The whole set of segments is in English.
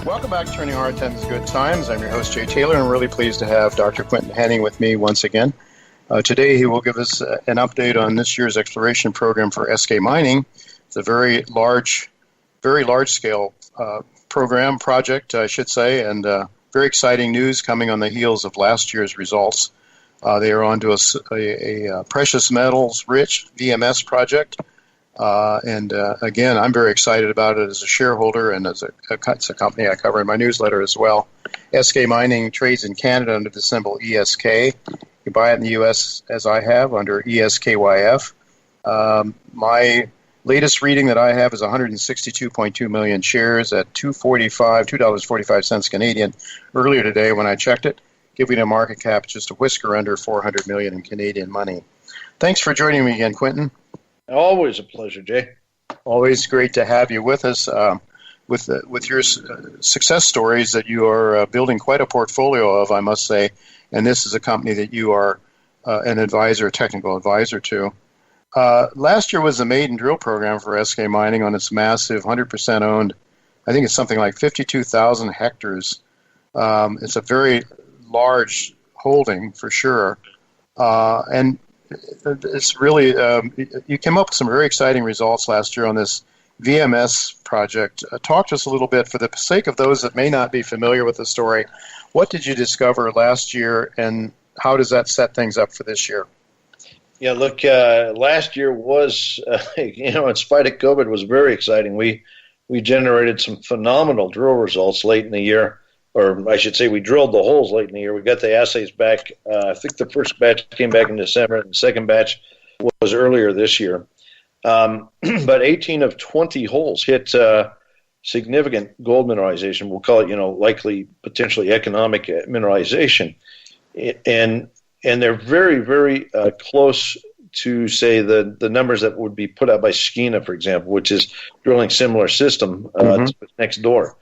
Welcome back to Turning Hard Times to Good Times. I'm your host, Jay Taylor, and I'm really pleased to have Dr. Quinton Hennigh with me once again. Today, he will give us an update on this year's exploration program for Eskay Mining. It's a very large-scale project, I should say, and very exciting news coming on the heels of last year's results. They are onto a precious metals-rich VMS project. Again, I'm very excited about it as a shareholder, and it's a company I cover in my newsletter as well. Eskay Mining trades in Canada under the symbol ESK. You buy it in the U.S., as I have, under ESKYF. My latest reading that I have is 162.2 million shares at $2.45 Canadian earlier today when I checked it, giving a market cap just a whisker under 400 million in Canadian money. Thanks for joining me again, Quinton. Always a pleasure, Jay. Always great to have you with us with your success stories that you are building quite a portfolio of, I must say. And this is a company that you are an advisor, a technical advisor to. Last year was the maiden drill program for Eskay Mining on its massive 100% owned, I think it's something like 52,000 hectares. It's a very large holding for sure. And it's really, you came up with some very exciting results last year on this VMS project. Talk to us a little bit, for the sake of those that may not be familiar with the story. What did you discover last year, and how does that set things up for this year? Yeah, look, last year was, in spite of COVID, was very exciting. We generated some phenomenal drill results late in the year. Or I should say we drilled the holes late in the year. We got the assays back. I think the first batch came back in December, and the second batch was earlier this year. But 18 of 20 holes hit significant gold mineralization. We'll call it, likely, potentially economic mineralization. And they're very, very close to, say, the numbers that would be put out by Skeena, for example, which is drilling similar system next door.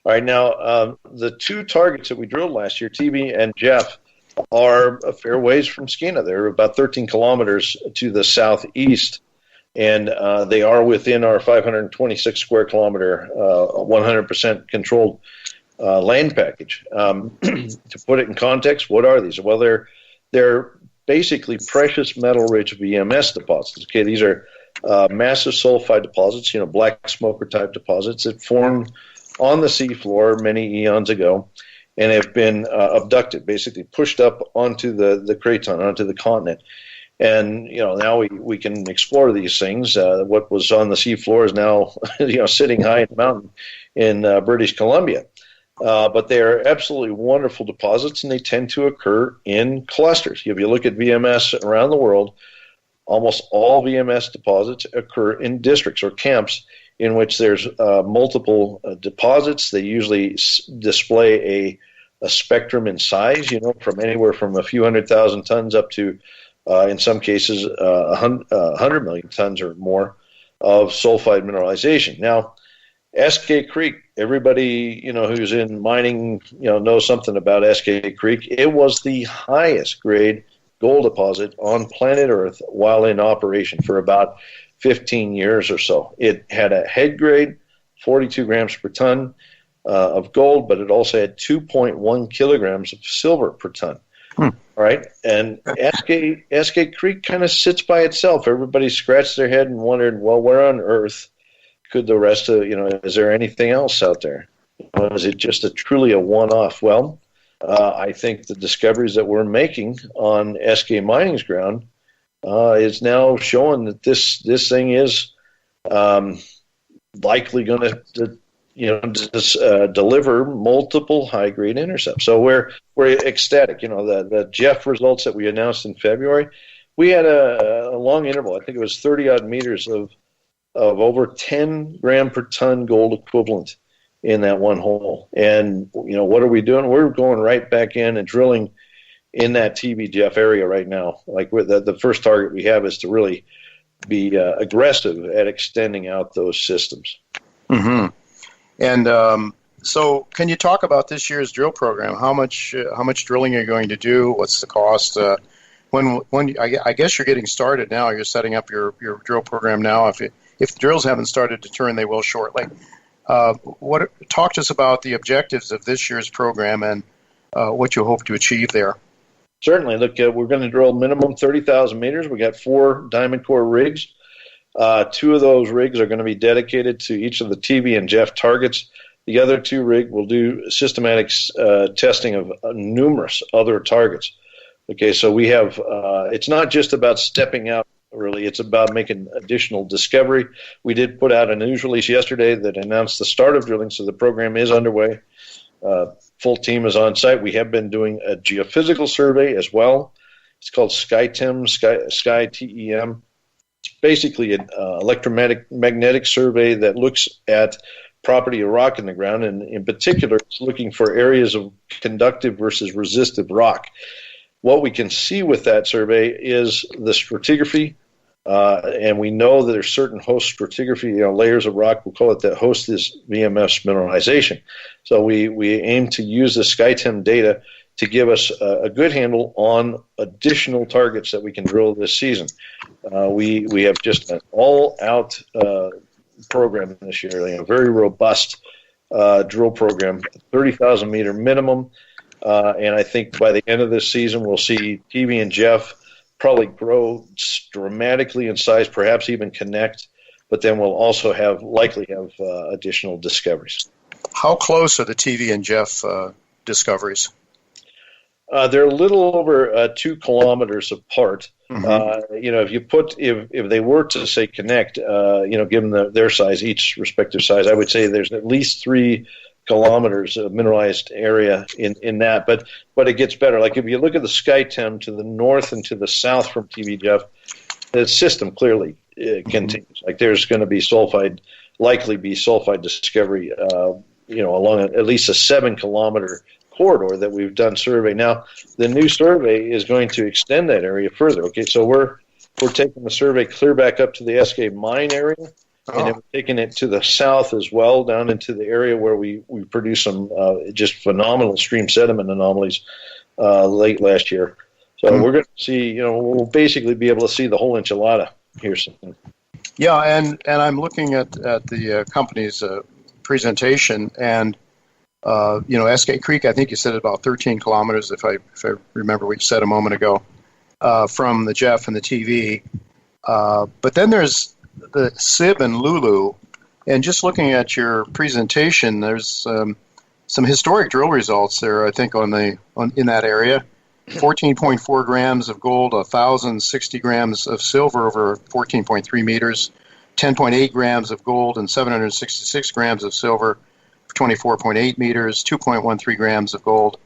All right, now, the two targets that we drilled last year, TB and Jeff, are a fair ways from Skeena. They're about 13 kilometers to the southeast, and they are within our 526 square kilometer, 100% controlled land package. To put it in context, what are these? Well, they're basically precious metal-rich VMS deposits. Okay, these are massive sulfide deposits, black smoker-type deposits that formed on the seafloor many eons ago, and have been abducted, basically pushed up onto the craton, onto the continent. And now we can explore these things. What was on the seafloor is now sitting high in the mountain in British Columbia. But they are absolutely wonderful deposits, and they tend to occur in clusters. If you look at VMS around the world, almost all VMS deposits occur in districts or camps in which there's multiple deposits. They usually display a spectrum in size, from anywhere from a few 100,000 tons up to, in some cases, 100 million tons or more of sulfide mineralization. Now, Eskay Creek, everybody who's in mining knows something about Eskay Creek. It was the highest grade gold deposit on planet Earth while in operation for about 15 years or so. It had a head grade, 42 grams per ton of gold, but it also had 2.1 kilograms of silver per ton. All right, and Eskay Creek kind of sits by itself. Everybody scratched their head and wondered, well, where on earth could the rest of, is there anything else out there? Is it just truly a one-off? Well, I think the discoveries that we're making on Eskay Mining's ground is now showing that this thing is likely going to deliver multiple high grade intercepts. So we're ecstatic. The Jeff results that we announced in February, we had a long interval. I think it was 30 odd meters of over 10 gram per ton gold equivalent in that one hole. And what are we doing? We're going right back in and drilling in that TB-Jeff area right now. Like the first target we have is to really be aggressive at extending out those systems. Mm-hmm. And so can you talk about this year's drill program? How much drilling are you going to do? What's the cost? When I guess you're getting started now. You're setting up your drill program now. If the drills haven't started to turn, they will shortly. Talk to us about the objectives of this year's program and what you hope to achieve there. Certainly. Look, we're going to drill minimum 30,000 meters. We got 4 diamond core rigs. 2 of those rigs are going to be dedicated to each of the TV and Jeff targets. The other 2 rigs will do systematic testing of numerous other targets. Okay, so we have, it's not just about stepping out, really. It's about making additional discovery. We did put out a news release yesterday that announced the start of drilling, so the program is underway. Full team is on site. We have been doing a geophysical survey as well. It's called SkyTEM, Sky TEM. It's basically an electromagnetic survey that looks at property of rock in the ground, and in particular, it's looking for areas of conductive versus resistive rock. What we can see with that survey is the stratigraphy, and we know that there's certain host stratigraphy, layers of rock. We'll call it that host is VMS mineralization. So we aim to use the SkyTEM data to give us a good handle on additional targets that we can drill this season. We have just an all-out program this year, a very robust drill program, 30,000 meter minimum. And I think by the end of this season, we'll see TV and Jeff probably grow dramatically in size, perhaps even connect. But then we'll also likely have additional discoveries. How close are the TV and Jeff discoveries? They're a little over 2 kilometers apart. Mm-hmm. If they were to say connect, given their size, each respective size, I would say there's at least 3 kilometers of mineralized area in that. But it gets better. Like if you look at the SkyTEM to the north and to the south from TV Jeff, the system clearly continues. Like there's going to be likely be sulfide discovery, along at least a 7-kilometer corridor that we've done survey. Now, the new survey is going to extend that area further. Okay, so we're taking the survey clear back up to the Eskay Mine area, and then we're taking it to the south as well, down into the area where we produced some just phenomenal stream sediment anomalies late last year. So we're going to see, we'll basically be able to see the whole enchilada here soon. Yeah, and I'm looking at the company's presentation, and Eskay Creek, I think you said about 13 kilometers, if I remember what you said a moment ago, from the Jeff and the TV. But then there's the Sib and Lulu, and just looking at your presentation, there's some historic drill results there, I think, in that area. 14.4 grams of gold, 1,060 grams of silver over 14.3 meters, 10.8 grams of gold and 766 grams of silver, 24.8 meters, 2.13 grams of gold,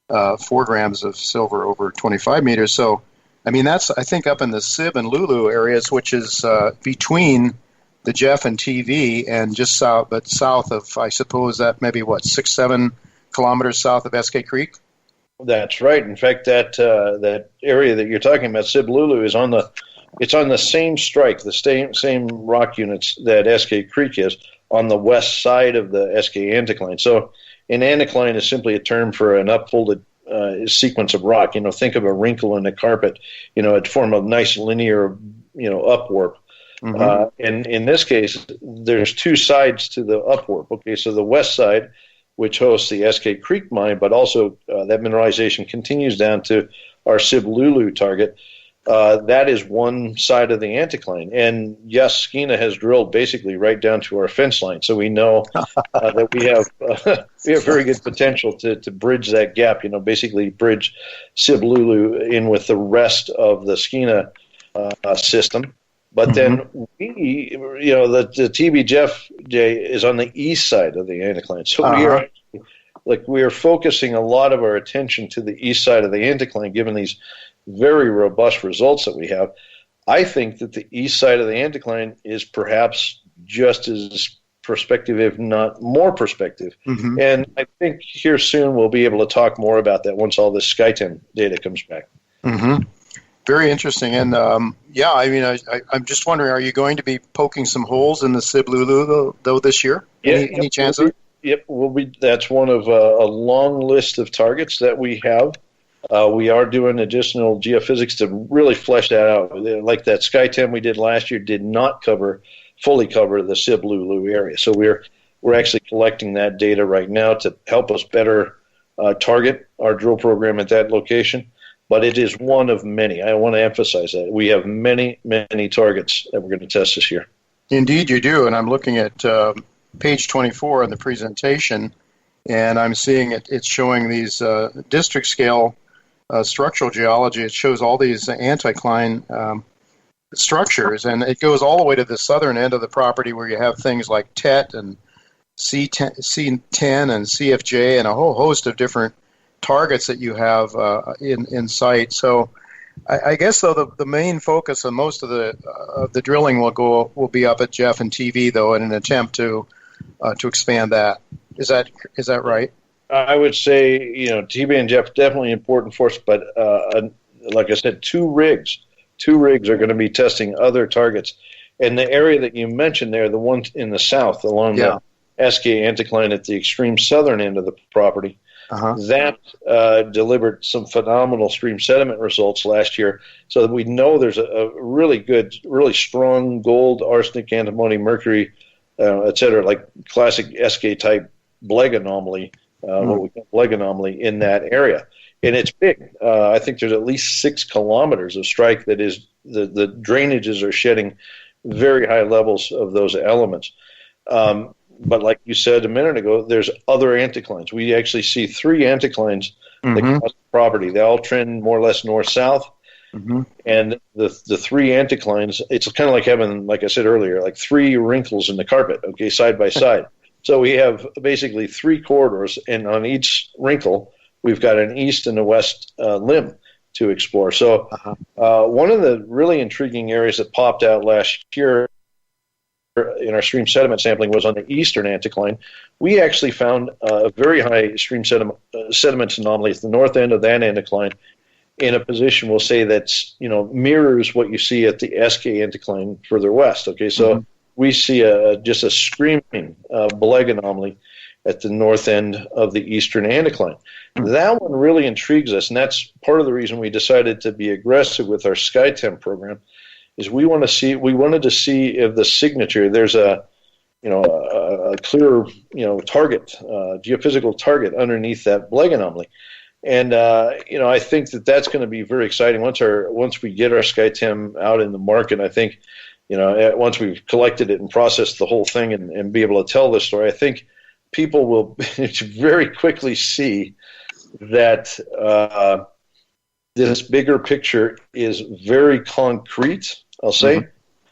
4 grams of silver over 25 meters. So, I mean, that's, I think, up in the Sib and Lulu areas, which is between the Jeff and TV and just south of, I suppose, that maybe, 6-7 kilometers south of Eskay Creek? That's right. In fact, that area that you're talking about, Sib Lulu, is on the same strike, the same rock units that Eskay Creek is, on the west side of the Eskay anticline. So an anticline is simply a term for an upfolded sequence of rock. Think of a wrinkle in a carpet. It form a nice linear, upwarp. Mm-hmm. And in this case, there's 2 sides to the upwarp. Okay, so the west side, which hosts the Eskay Creek mine, but also that mineralization continues down to our Sib Lulu target. That is one side of the anticline. And yes, Skeena has drilled basically right down to our fence line. So we know that we have very good potential to bridge that gap, basically bridge Sib Lulu in with the rest of the Skeena system. But then the TB Jeff, Jay, is on the east side of the anticline. So we are focusing a lot of our attention to the east side of the anticline, given these very robust results that we have. I think that the east side of the anticline is perhaps just as prospective, if not more prospective. Mm-hmm. And I think here soon we'll be able to talk more about that once all this SkyTEM data comes back. Mm-hmm. Very interesting. And I'm just wondering, are you going to be poking some holes in the Sib Lulu though this year? Any chance of it? Yep, that's one of a long list of targets that we have. We are doing additional geophysics to really flesh that out. Like that SkyTEM we did last year did not fully cover the Sib Lulu area. So we're We're actually collecting that data right now to help us better target our drill program at that location. But it is one of many. I want to emphasize that. We have many, many targets that we're going to test this year. Indeed, you do. And I'm looking at page 24 in the presentation, and I'm seeing it's showing these district scale structural geology. It shows all these anticline structures, and it goes all the way to the southern end of the property where you have things like TET and C10 and CFJ and a whole host of different targets that you have in sight. So I guess, though, the main focus of most of the drilling will be up at Jeff and TV, though, in an attempt to expand that. Is that right? I would say, TB and Jeff definitely important for us, but like I said, two rigs are going to be testing other targets. And the area that you mentioned there, the one in the south along the Eskay anticline at the extreme southern end of the property, that delivered some phenomenal stream sediment results last year. So that we know there's a really good, really strong gold, arsenic, antimony, mercury, et cetera, like classic Eskay type Bleg anomaly, what we call Bleg anomaly in that area. And it's big. I think there's at least 6 kilometers of strike that is the drainages are shedding very high levels of those elements. But like you said a minute ago, there's other anticlines. We actually see 3 anticlines that cross the property. They all trend more or less north-south. And the 3 anticlines, it's kind of like having, like I said earlier, like 3 wrinkles in the carpet, okay, side by side. So we have basically 3 corridors, and on each wrinkle, we've got an east and a west limb to explore. So one of the really intriguing areas that popped out last year in our stream sediment sampling was on the eastern anticline. We actually found a very high stream sediment anomaly at the north end of that anticline in a position, we'll say, that's mirrors what you see at the Eskay anticline further west. Okay, so we see just a screaming Bleg anomaly at the north end of the eastern anticline. That one really intrigues us, and that's part of the reason we decided to be aggressive with our SkyTem program. Is we wanted to see if the signature, there's a clear target, geophysical target underneath that Bleg anomaly. And I think that's going to be very exciting once we get our SkyTem out in the market. I think once we've collected it and processed the whole thing and be able to tell this story, I think people will very quickly see that this bigger picture is very concrete, I'll say,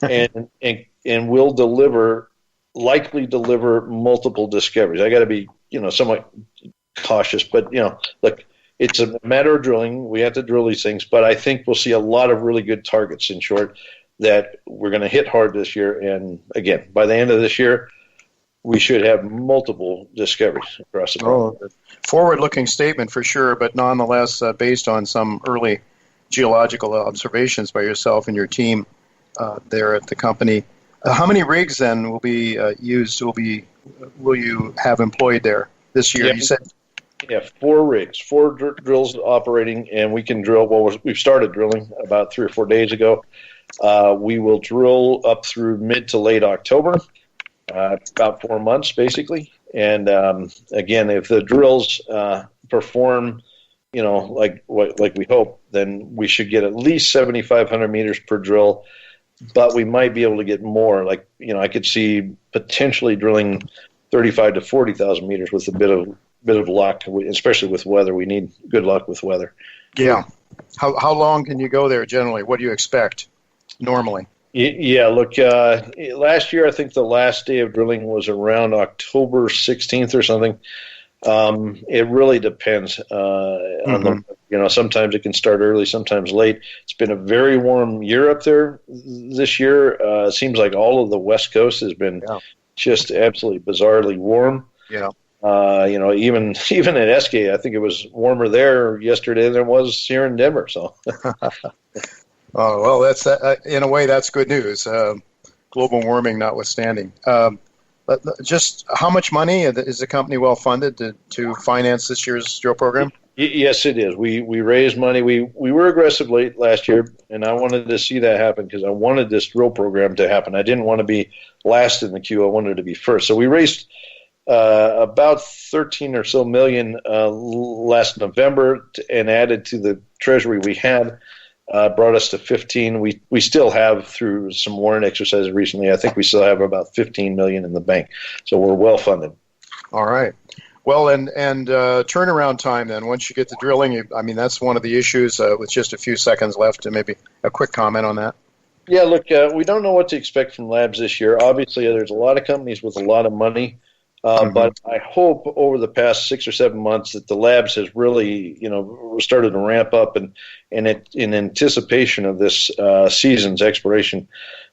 and will likely deliver multiple discoveries. I got to be somewhat cautious, but look, it's a matter of drilling. We have to drill these things, but I think we'll see a lot of really good targets, in short, that we're going to hit hard this year. And again, by the end of this year, we should have multiple discoveries across the board. Forward-looking statement for sure, but nonetheless based on some early geological observations by yourself and your team there at the company. How many rigs then will be used? Will you have employed there this year? Yeah. You said 4 rigs, 4 drills operating, and we can drill. Well, we've started drilling about 3 or 4 days ago. We will drill up through mid to late October. About 4 months, basically. And again, if the drills perform, like we hope, then we should get at least 7,500 meters per drill. But we might be able to get more. Like I could see potentially drilling 35 to 40,000 meters with a bit of luck, especially with weather. We need good luck with weather. Yeah. How long can you go there generally? What do you expect normally? Yeah, look, last year I think the last day of drilling was around October 16th or something. It really depends on sometimes it can start early, sometimes late. It's been a very warm year up there this year. It seems like all of the West Coast has been just absolutely bizarrely warm. Yeah. Even at Eskay, I think it was warmer there yesterday than it was here in Denver. So. Oh, well, that's in a way that's good news. Global warming notwithstanding. But just how much money is the company well funded to finance this year's drill program? Yes, it is. We raised money. We were aggressive late last year, and I wanted to see that happen because I wanted this drill program to happen. I didn't want to be last in the queue. I wanted to be first. So we raised about 13 or so million last November, and added to the treasury we had, brought us to 15. We still have, through some warrant exercises recently, I think we still have about 15 million in the bank. So we're well funded. All right. Well, and turnaround time then, once you get the drilling, that's one of the issues with just a few seconds left, and maybe a quick comment on that. Yeah, look, we don't know what to expect from labs this year. Obviously, there's a lot of companies with a lot of money, but I hope over the past 6 or 7 months that the labs has really, started to ramp up, and in anticipation of this season's exploration.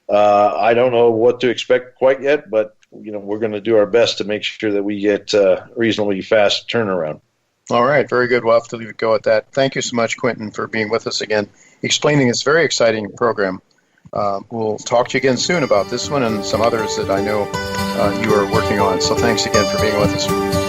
I don't know what to expect quite yet, but we're going to do our best to make sure that we get reasonably fast turnaround. All right, very good. We'll have to leave it go at that. Thank you so much, Quinton, for being with us again, explaining this very exciting program. We'll talk to you again soon about this one and some others that I know you are working on. So thanks again for being with us.